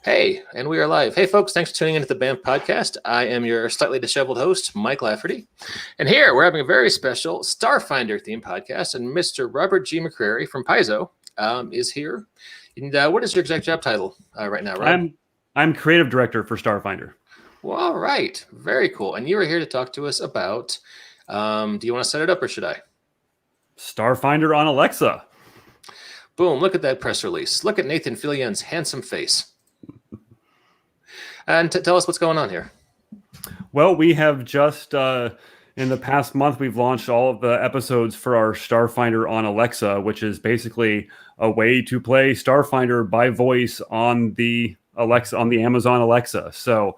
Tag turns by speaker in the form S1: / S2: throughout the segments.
S1: Hey, and we are live. Hey, folks, thanks for tuning into the BAMF podcast. I am your slightly disheveled host, Mike Lafferty. And here we're having a very special Starfinder themed podcast, and Mr. Robert G. McCreary from Paizo is here. And what is your exact job title right now, Rob?
S2: I'm creative director for Starfinder.
S1: Well, all right. Very cool. And you are here to talk to us about, do you want to set it up or should I?
S2: Starfinder on Alexa.
S1: Boom, look at that press release. Look at Nathan Fillion's handsome face. And tell us what's going on here.
S2: Well, we have just, in the past month, we've launched all of the episodes for our Starfinder on Alexa, which is basically a way to play Starfinder by voice on the Alexa, on the Amazon Alexa. So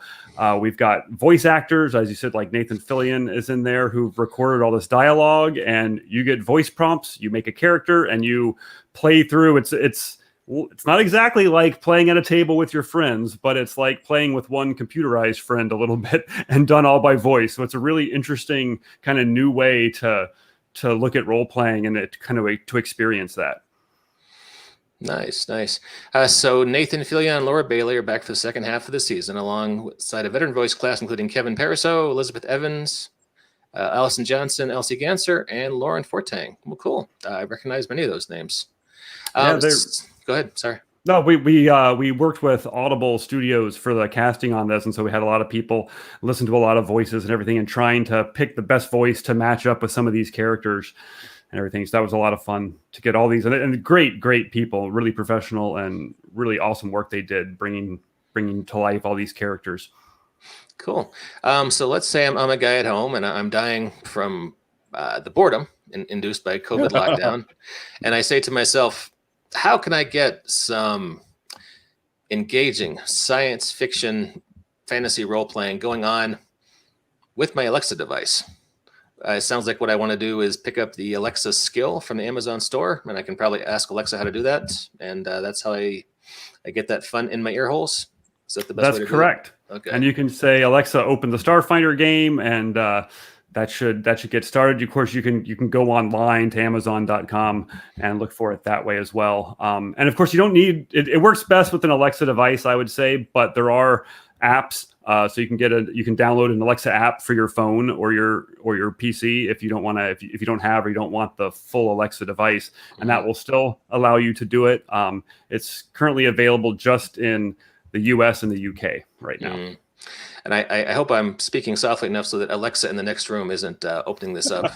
S2: we've got voice actors, as you said, like Nathan Fillion is in there, who've recorded all this dialogue, and you get voice prompts, you make a character, and you play through. It's not exactly like playing at a table with your friends, but it's like playing with one computerized friend a little bit and done all by voice. So it's a really interesting kind of new way to look at role playing and to experience that.
S1: Nice. So Nathan Fillion and Laura Bailey are back for the second half of the season, alongside a veteran voice class including Kevin Pariseau, Elizabeth Evans, Allison Johnson, Elsie Ganser, and Lauren Fortang. Well, cool. I recognize many of those names. Go ahead. Sorry.
S2: No, we worked with Audible Studios for the casting on this, and so we had a lot of people listen to a lot of voices and everything, and trying to pick the best voice to match up with some of these characters and everything. So that was a lot of fun to get all these, and great people, really professional and really awesome work they did bringing to life all these characters.
S1: Cool. So let's say I'm a guy at home and I'm dying from the boredom induced by COVID lockdown, and I say to myself, how can I get some engaging science fiction fantasy role playing going on with my Alexa device? It sounds like what I want to do is pick up the Alexa skill from the Amazon store, and I can probably ask Alexa how to do that, and that's how I get that fun in my ear holes. Is that the best way to do it?
S2: That's correct.
S1: Okay.
S2: And you can say, Alexa, open the Starfinder game, and that should get started. Of course, you can go online to Amazon.com and look for it that way as well. And of course, you don't need it. It works best with an Alexa device, I would say, but there are apps. So you can download an Alexa app for your phone or your PC if you don't want to, if you don't have or you don't want the full Alexa device, and that will still allow you to do it. It's currently available just in the US and the UK right now.
S1: And I hope I'm speaking softly enough so that Alexa in the next room isn't opening this up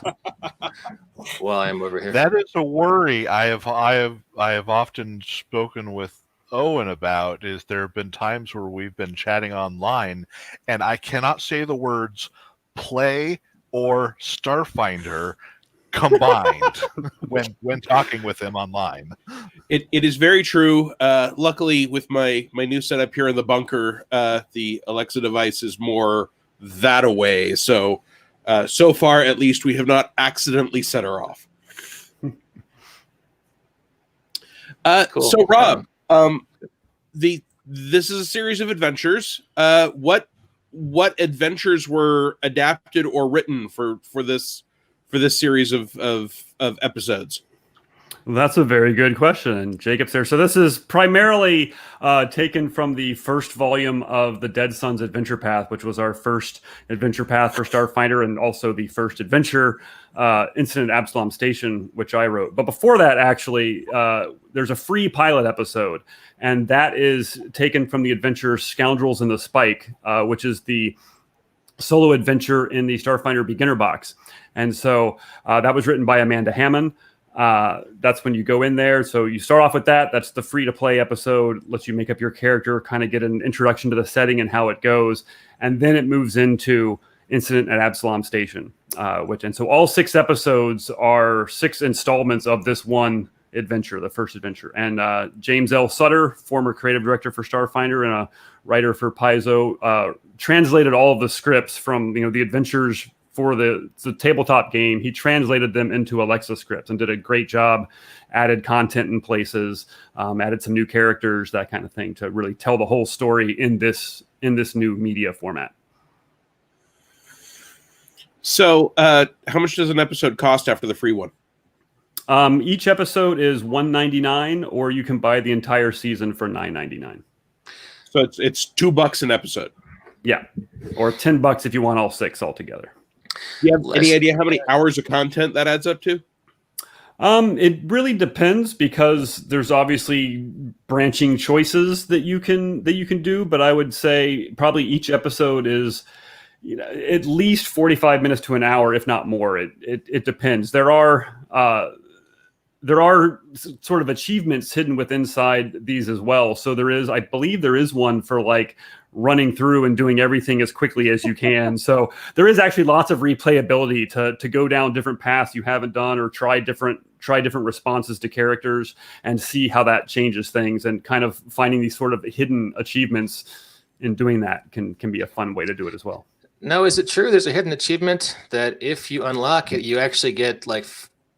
S1: while I'm over here.
S3: That is a worry I have often spoken with Owen about. Is there have been times where we've been chatting online and I cannot say the words play or Starfinder combined when talking with him online.
S4: It is very true. Luckily, with my new setup here in the bunker, the Alexa device is more that away. So far, at least, we have not accidentally set her off. Cool. So, Rob, this is a series of adventures. What adventures were adapted or written for this series of episodes?
S2: Well, that's a very good question, Jacob's there. So this is primarily taken from the first volume of the Dead Sons Adventure Path, which was our first adventure path for Starfinder, and also the first adventure incident at Absalom Station, which I wrote. But before that, actually, there's a free pilot episode, and that is taken from the adventure Scoundrels in the Spike, which is the solo adventure in the Starfinder beginner box. And so that was written by Amanda Hammond. That's when you go in there. So you start off with that. That's the free to play episode, lets you make up your character, kind of get an introduction to the setting and how it goes. And then it moves into Incident at Absalom Station, and so all 6 episodes are 6 installments of this one adventure, the first adventure. And James L. Sutter, former creative director for Starfinder and a writer for Paizo, translated all of the scripts from the adventures for the tabletop game. He translated them into Alexa scripts and did a great job, added content in places, added some new characters, that kind of thing, to really tell the whole story in this new media format.
S4: So how much does an episode cost after the free one?
S2: Each episode is $1.99, or you can buy the entire season for $9.99.
S4: So it's $2 an episode.
S2: Yeah, or $10 if you want all 6 altogether.
S4: Do you have any idea how many hours of content that adds up to?
S2: It really depends, because there's obviously branching choices that you can do, but I would say probably each episode is at least 45 minutes to an hour, if not more. It depends. There are sort of achievements hidden inside these as well. So I believe there is one for like running through and doing everything as quickly as you can. So there is actually lots of replayability to go down different paths you haven't done, or try different responses to characters and see how that changes things, and kind of finding these sort of hidden achievements in doing that can be a fun way to do it as well.
S1: Now, is it true there's a hidden achievement that if you unlock it, you actually get like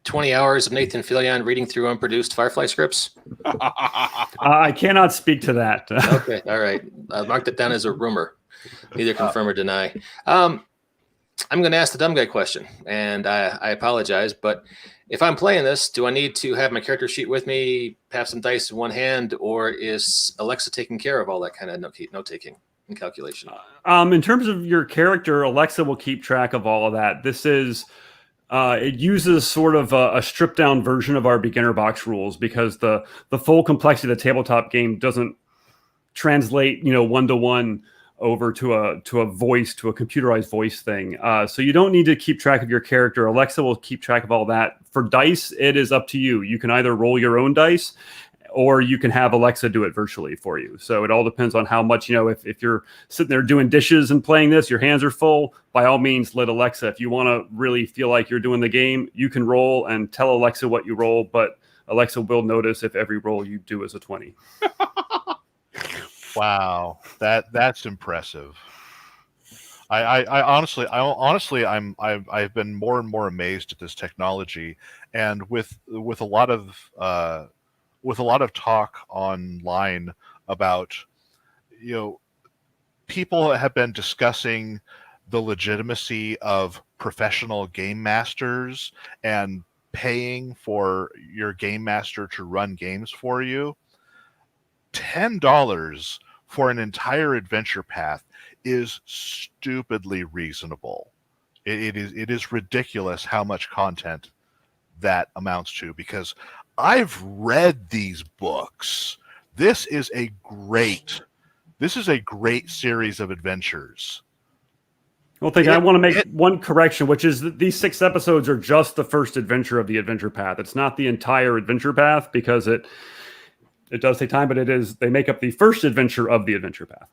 S1: 20 hours of Nathan Fillion reading through unproduced Firefly scripts?
S2: I cannot speak to that.
S1: Okay, all right. I marked it down as a rumor. Neither confirm or deny. I'm going to ask the dumb guy question, and I apologize, but if I'm playing this, do I need to have my character sheet with me, have some dice in one hand, or is Alexa taking care of all that kind of note-taking and calculation?
S2: In terms of your character, Alexa will keep track of all of that. This is... it uses sort of a stripped down version of our beginner box rules, because the full complexity of the tabletop game doesn't translate, one-to-one over to a computerized voice thing. So you don't need to keep track of your character. Alexa will keep track of all that. For dice, it is up to you. You can either roll your own dice, or you can have Alexa do it virtually for you. So it all depends on how much, if you're sitting there doing dishes and playing this, your hands are full, by all means, let Alexa. If you want to really feel like you're doing the game, you can roll and tell Alexa what you roll, but Alexa will notice if every roll you do is a 20.
S3: Wow, that's impressive. I honestly, I've been more and more amazed at this technology, and with a lot of talk online about, people have been discussing the legitimacy of professional game masters and paying for your game master to run games for you. $10 for an entire adventure path is stupidly reasonable. It is ridiculous how much content that amounts to, because I've read these books. This is a great series of adventures.
S2: Well, I want to make one correction, which is that these 6 episodes are just the first adventure of the adventure path. It's not the entire adventure path, because it does take time, but they make up the first adventure of the adventure path.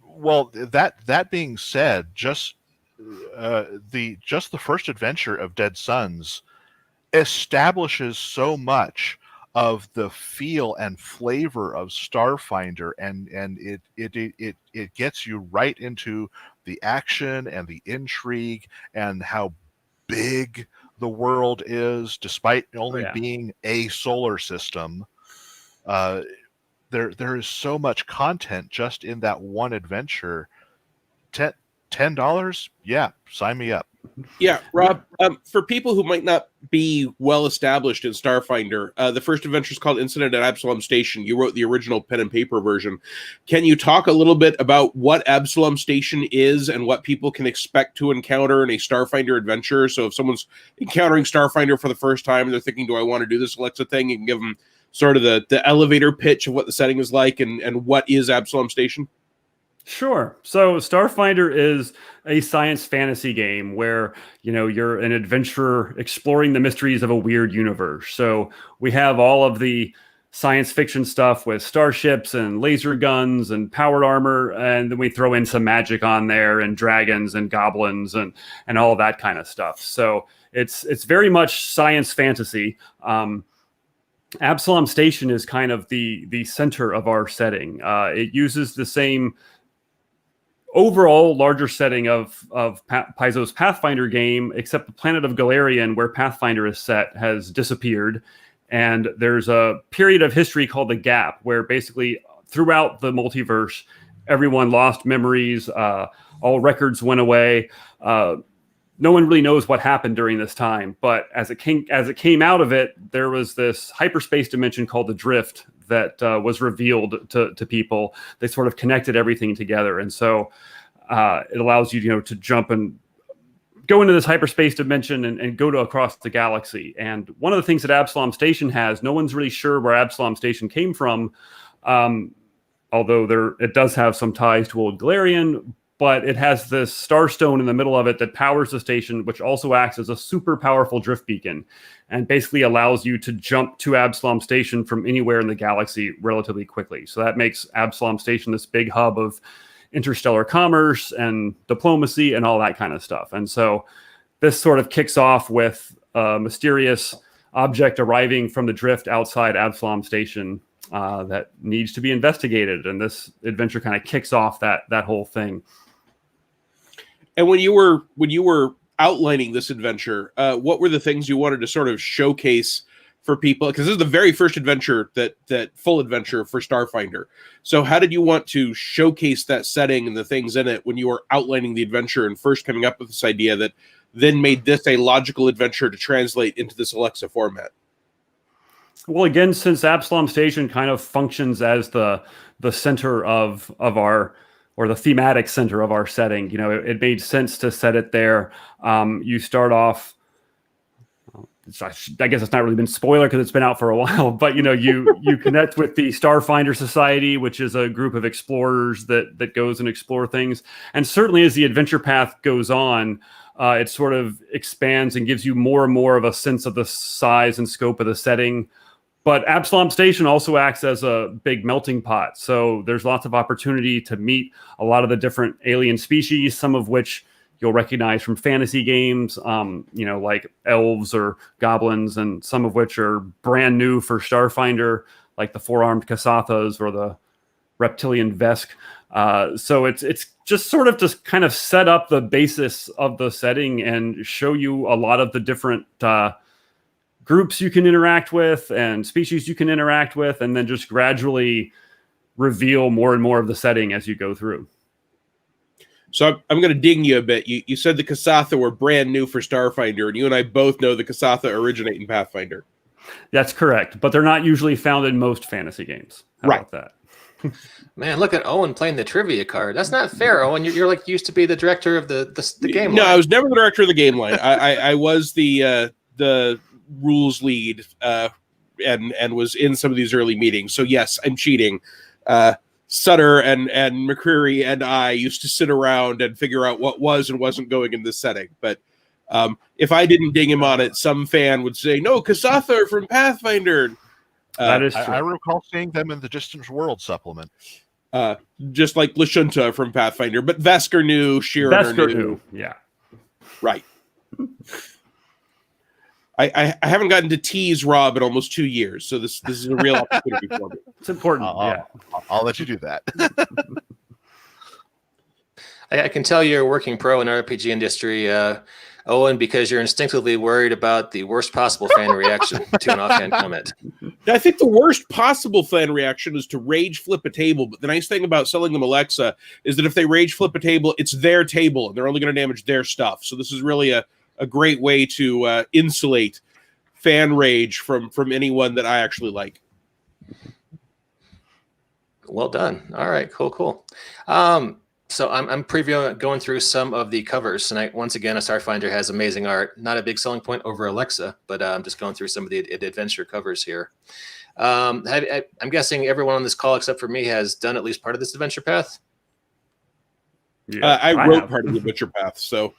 S3: Well, that being said, just the first adventure of Dead Sons establishes so much of the feel and flavor of Starfinder, and it gets you right into the action and the intrigue and how big the world is, despite only being a solar system. There is so much content just in that one adventure. $10? Yeah, sign me up.
S4: Yeah, Rob, for people who might not be well established in Starfinder, the first adventure is called Incident at Absalom Station. You wrote the original pen and paper version. Can you talk a little bit about what Absalom Station is and what people can expect to encounter in a Starfinder adventure? So if someone's encountering Starfinder for the first time and they're thinking, do I want to do this Alexa thing? You can give them sort of the elevator pitch of what the setting is like and what is Absalom Station.
S2: Sure. So Starfinder is a science fantasy game where, you're an adventurer exploring the mysteries of a weird universe. So we have all of the science fiction stuff with starships and laser guns and powered armor, and then we throw in some magic on there and dragons and goblins and all that kind of stuff. So it's very much science fantasy. Absalom Station is kind of the center of our setting. It uses the same overall larger setting of Paizo's Pathfinder game, except the planet of Galarian, where Pathfinder is set, has disappeared. And there's a period of history called the Gap, where basically throughout the multiverse, everyone lost memories, all records went away. no one really knows what happened during this time. But as it came out of it, there was this hyperspace dimension called the Drift that was revealed to people. They sort of connected everything together, and so it allows you, to jump and go into this hyperspace dimension and go to across the galaxy. And one of the things that Absalom Station has, no one's really sure where Absalom Station came from, although it does have some ties to Old Galarian, but it has this starstone in the middle of it that powers the station, which also acts as a super powerful drift beacon and basically allows you to jump to Absalom Station from anywhere in the galaxy relatively quickly. So that makes Absalom Station this big hub of interstellar commerce and diplomacy and all that kind of stuff. And so this sort of kicks off with a mysterious object arriving from the Drift outside Absalom Station that needs to be investigated. And this adventure kind of kicks off that whole thing.
S4: And when you were outlining this adventure, what were the things you wanted to sort of showcase for people? Because this is the very first adventure, that full adventure for Starfinder. So how did you want to showcase that setting and the things in it when you were outlining the adventure and first coming up with this idea that then made this a logical adventure to translate into this Alexa format?
S2: Well, again, since Absalom Station kind of functions as the center of our, or the thematic center of our setting, it made sense to set it there. You start off, I guess it's not really been spoiler because it's been out for a while, but you connect with the Starfinder Society, which is a group of explorers that goes and explore things. And certainly as the adventure path goes on, it sort of expands and gives you more and more of a sense of the size and scope of the setting. But Absalom Station also acts as a big melting pot. So there's lots of opportunity to meet a lot of the different alien species, some of which you'll recognize from fantasy games, like elves or goblins, and some of which are brand new for Starfinder, like the four-armed Kasathas or the reptilian Vesk. So it's just sort of to kind of set up the basis of the setting and show you a lot of the different groups you can interact with and species you can interact with, and then just gradually reveal more and more of the setting as you go through.
S4: So I'm going to ding you a bit. You said the Kasatha were brand new for Starfinder, and you and I both know the Kasatha originate in Pathfinder.
S2: That's correct, but they're not usually found in most fantasy games. How about that?
S1: Man, look at Owen playing the trivia card. That's not fair, Owen. You're like used to be the director of the game.
S4: No,
S1: line.
S4: I was never the director of the game line. I was the rules lead and was in some of these early meetings. So yes, I'm cheating. Sutter and McCreary and I used to sit around and figure out what was and wasn't going in this setting. But if I didn't ding him on it, some fan would say, "No, Kasatha are from Pathfinder."
S2: That is true.
S3: I recall seeing them in the Distant World supplement.
S4: Just like Lashunta from Pathfinder, but Vesker knew, Sheeran are new.
S2: Yeah.
S4: Right. I haven't gotten to tease Rob in almost 2 years, so this is a real opportunity for me.
S2: It's important.
S3: I'll let you do that.
S1: I can tell you're a working pro in the RPG industry, Owen, because you're instinctively worried about the worst possible fan reaction to an offhand comment.
S4: I think the worst possible fan reaction is to rage flip a table. But the nice thing about selling them Alexa is that if they rage flip a table, it's their table, and they're only going to damage their stuff. So this is really a great way to insulate fan rage from anyone that I actually like.
S1: Well done. All right, cool. So I'm previewing, going through some of the covers tonight. Once again, a Starfinder has amazing art. Not a big selling point over Alexa, but I'm just going through some of the adventure covers here. I'm guessing everyone on this call except for me has done at least part of this adventure path.
S4: Yeah, I wrote part of the adventure path, so.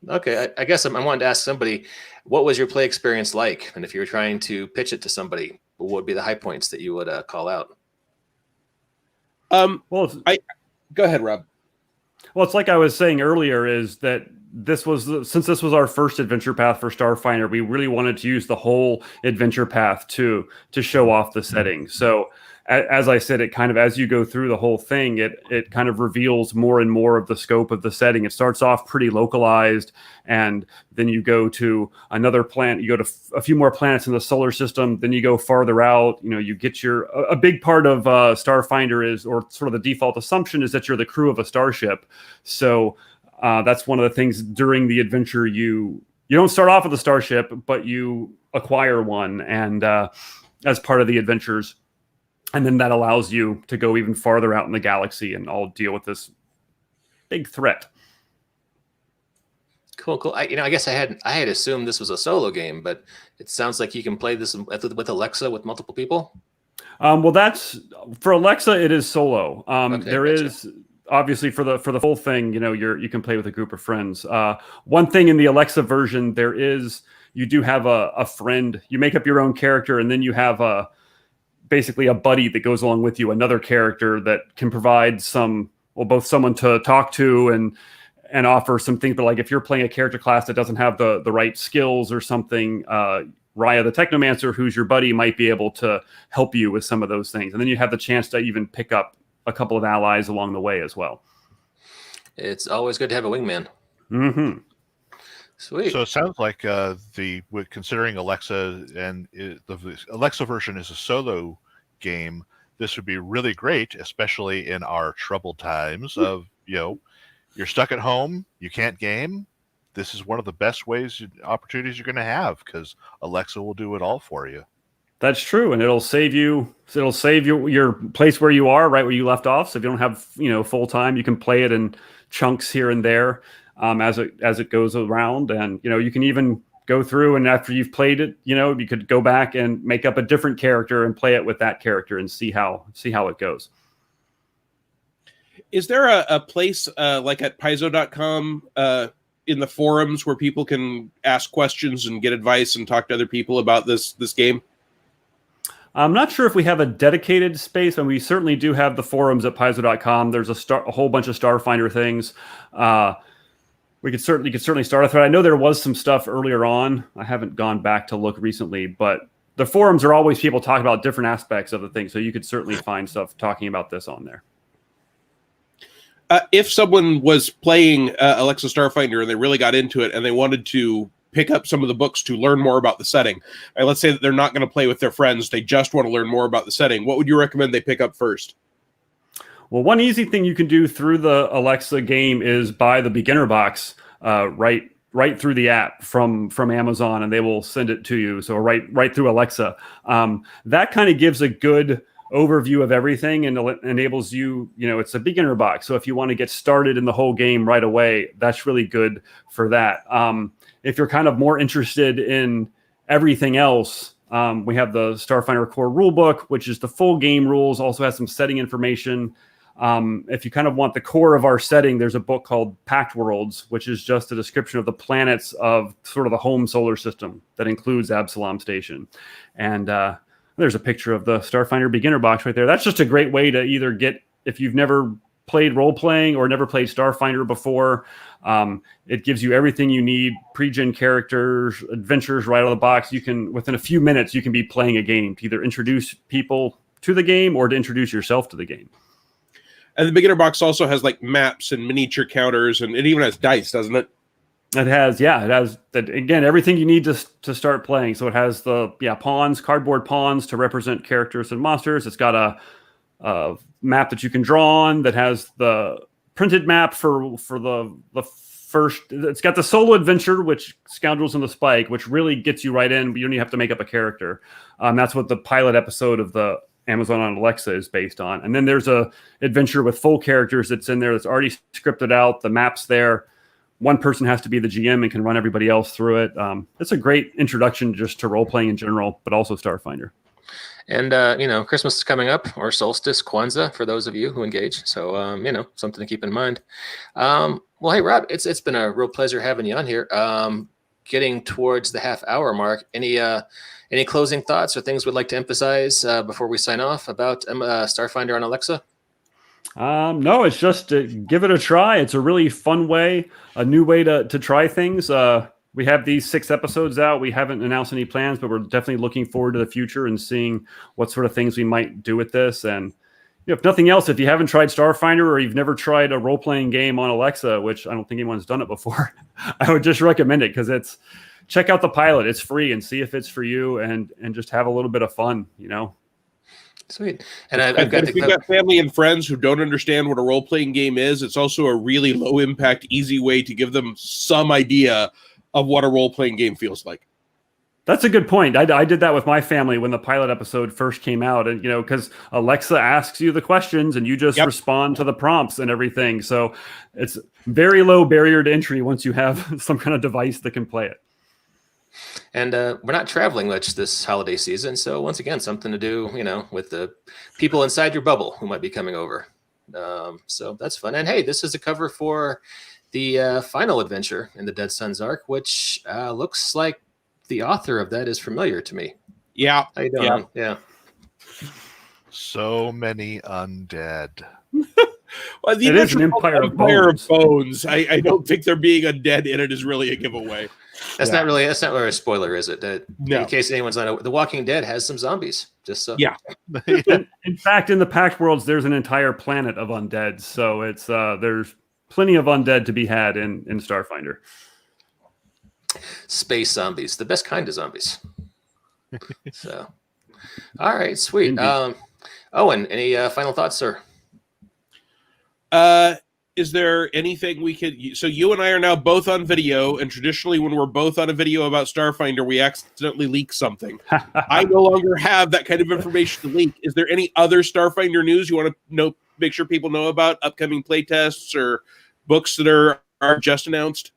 S1: Okay, I guess I wanted to ask somebody, what was your play experience like? And if you were trying to pitch it to somebody, what would be the high points that you would call out?
S4: Go ahead, Rob.
S2: Well, it's like I was saying earlier, is that since this was our first adventure path for Starfinder, we really wanted to use the whole adventure path to show off the setting. So as I said, it kind of, as you go through the whole thing, it kind of reveals more and more of the scope of the setting. It starts off pretty localized, and then you go to another planet, you go to a few more planets in the solar system, then you go farther out, you get a big part of Starfinder is, or sort of the default assumption is that you're the crew of a starship. So That's one of the things during the adventure. You don't start off with a starship, but you acquire one, and as part of the adventures, and then that allows you to go even farther out in the galaxy and all deal with this big threat.
S1: Cool. I guess I had assumed this was a solo game, but it sounds like you can play this with Alexa with multiple people.
S2: Well, that's for Alexa. It is solo.
S1: Okay,
S2: there
S1: gotcha.
S2: is obviously for the full thing. You can play with a group of friends. One thing in the Alexa version, you do have a friend. You make up your own character, and then you have basically a buddy that goes along with you, another character that can provide both someone to talk to and offer some things. But like if you're playing a character class that doesn't have the right skills or something, Raya the Technomancer, who's your buddy, might be able to help you with some of those things. And then you have the chance to even pick up a couple of allies along the way as well.
S1: It's always good to have a wingman.
S2: Mm-hmm.
S1: Sweet.
S3: So it sounds like considering Alexa and the Alexa version is a solo game, this would be really great, especially in our troubled times of, you're stuck at home, you can't game. This is one of the best opportunities you're going to have, because Alexa will do it all for you.
S2: That's true, and it'll save you your place where you are, right where you left off. So if you don't have full time, you can play it in chunks here and there as it goes around, and you can even go through, and after you've played it, you could go back and make up a different character and play it with that character and see how it goes.
S4: Is there a place like at Paizo.com in the forums where people can ask questions and get advice and talk to other people about this game?
S2: I'm not sure if we have a dedicated space, and we certainly do have the forums at Paizo.com. There's a whole bunch of Starfinder things. You could certainly start a thread. I know there was some stuff earlier on. I haven't gone back to look recently, but the forums are always people talking about different aspects of the thing. So you could certainly find stuff talking about this on there.
S4: If someone was playing Alexa Starfinder and they really got into it and they wanted to pick up some of the books to learn more about the setting, and let's say that they're not going to play with their friends, they just want to learn more about the setting, what would you recommend they pick up first?
S2: Well, one easy thing you can do through the Alexa game is buy the beginner box right through the app from Amazon, and they will send it to you. So right through Alexa. That kind of gives a good overview of everything and enables you, it's a beginner box. So if you want to get started in the whole game right away, that's really good for that. If you're kind of more interested in everything else, we have the Starfinder Core Rulebook, which is the full game rules, also has some setting information. If you kind of want the core of our setting, there's a book called Pact Worlds, which is just a description of the planets of sort of the home solar system that includes Absalom Station. And there's a picture of the Starfinder beginner box right there. That's just a great way to either get, if you've never played role-playing or never played Starfinder before, it gives you everything you need, pre-gen characters, adventures right out of the box. You can, within a few minutes, you can be playing a game to either introduce people to the game or to introduce yourself to the game.
S4: And the beginner box also has like maps and miniature counters, and it even has dice, doesn't it?
S2: It has again, everything you need to start playing. So it has the pawns, cardboard pawns to represent characters and monsters. It's got a map that you can draw on that has the printed map for the first. It's got the solo adventure, which Scoundrels in the Spike, which really gets you right in, but you don't even have to make up a character. That's what the pilot episode of the Amazon on Alexa is based on. And then there's a adventure with full characters that's in there that's already scripted out. The map's there. One person has to be the GM and can run everybody else through it. It's a great introduction just to role-playing in general, but also Starfinder.
S1: And, Christmas is coming up, or Solstice, Kwanzaa, for those of you who engage. So, something to keep in mind. Well, hey, Rob, it's been a real pleasure having you on here. Getting towards the half-hour mark, any closing thoughts or things we'd like to emphasize before we sign off about Starfinder on Alexa?
S2: No, it's just give it a try. It's a really fun way, a new way to try things. We have these 6 episodes out. We haven't announced any plans, but we're definitely looking forward to the future and seeing what sort of things we might do with this. And if nothing else, if you haven't tried Starfinder or you've never tried a role-playing game on Alexa, which I don't think anyone's done it before, I would just recommend it because check out the pilot. It's free and see if it's for you and just have a little bit of fun,
S1: Sweet. And I've got
S4: if you've got family and friends who don't understand what a role-playing game is, it's also a really low-impact, easy way to give them some idea of what a role-playing game feels like.
S2: That's a good point. I did that with my family when the pilot episode first came out, and because Alexa asks you the questions and you just respond to the prompts and everything. So it's very low barrier to entry once you have some kind of device that can play it.
S1: And we're not traveling much this holiday season, so once again, something to do, with the people inside your bubble who might be coming over. So that's fun. And hey, this is a cover for the final adventure in the Dead Suns arc, which looks like the author of that is familiar to me.
S4: Yeah.
S1: How you doing? Yeah.
S3: So many undead.
S4: Well,
S2: it is an Empire of
S4: Bones. I don't think there being undead in it is really a giveaway.
S1: That's not really a spoiler, is it?
S4: No.
S1: In case anyone's not aware, The Walking Dead has some zombies. Just so.
S4: Yeah.
S2: In fact, in the Pact Worlds, there's an entire planet of undead. So it's there's plenty of undead to be had in Starfinder.
S1: Space zombies, the best kind of zombies. So, all right, sweet. Owen, any final thoughts, sir?
S4: Is there anything we could? So you and I are now both on video, and traditionally, when we're both on a video about Starfinder, we accidentally leak something. I no longer have that kind of information to leak. Is there any other Starfinder news you want to know? Make sure people know about upcoming playtests or books that are just announced.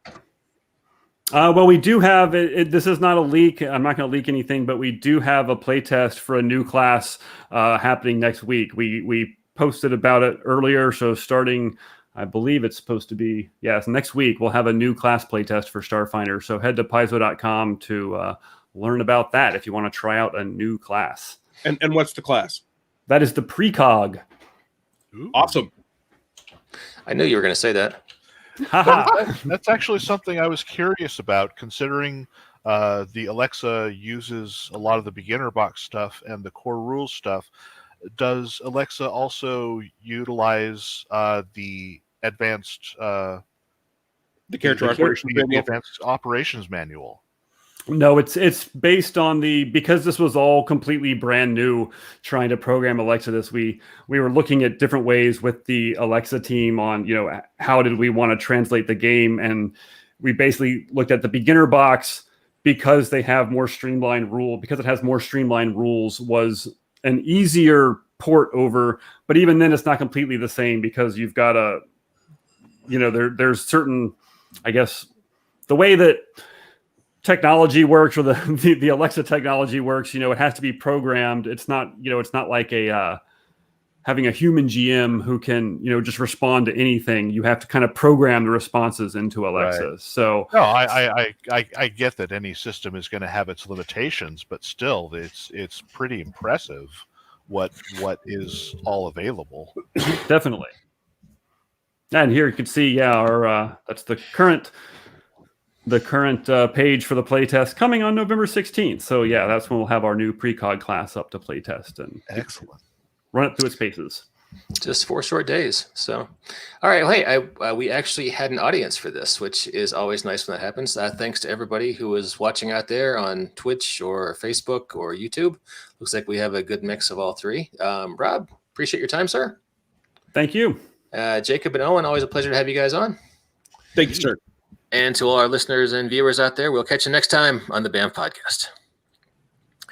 S2: Well, we do have this is not a leak. I'm not going to leak anything, but we do have a playtest for a new class happening next week. We posted about it earlier, so starting, I believe it's supposed to be, next week we'll have a new class playtest for Starfinder. So head to paizo.com to learn about that if you want to try out a new class.
S4: And what's the class?
S2: That is the precog.
S3: Ooh.
S4: Awesome.
S1: I knew you were going to say that.
S3: That's actually something I was curious about, considering the Alexa uses a lot of the beginner box stuff and the core rules stuff. Does Alexa also utilize the advanced
S4: the character
S3: advanced operations manual?
S2: No, it's based on because this was all completely brand new trying to program Alexa this. We were looking at different ways with the Alexa team on, how did we want to translate the game? And we basically looked at the beginner box because it has more streamlined rules was an easier port over, but even then it's not completely the same because you've got there's certain, I guess, the way that technology works, or the Alexa technology works, it has to be programmed. It's not like having a human GM who can, just respond to anything. You have to kind of program the responses into Alexa. Right. So
S3: no, I get that any system is going to have its limitations, but still it's pretty impressive what is all available.
S2: Definitely. And here you can see, our that's the current page for the playtest coming on November 16th. So that's when we'll have our new precog class up to playtest and
S3: excellent
S2: run it through its paces.
S1: Just 4 short days. So, all right. Well, hey, we actually had an audience for this, which is always nice when that happens. Thanks to everybody who was watching out there on Twitch or Facebook or YouTube. Looks like we have a good mix of all three. Rob, appreciate your time, sir.
S2: Thank you.
S1: Jacob and Owen, always a pleasure to have you guys on.
S4: Thank you, sir.
S1: And to all our listeners and viewers out there, we'll catch you next time on the BAMF podcast.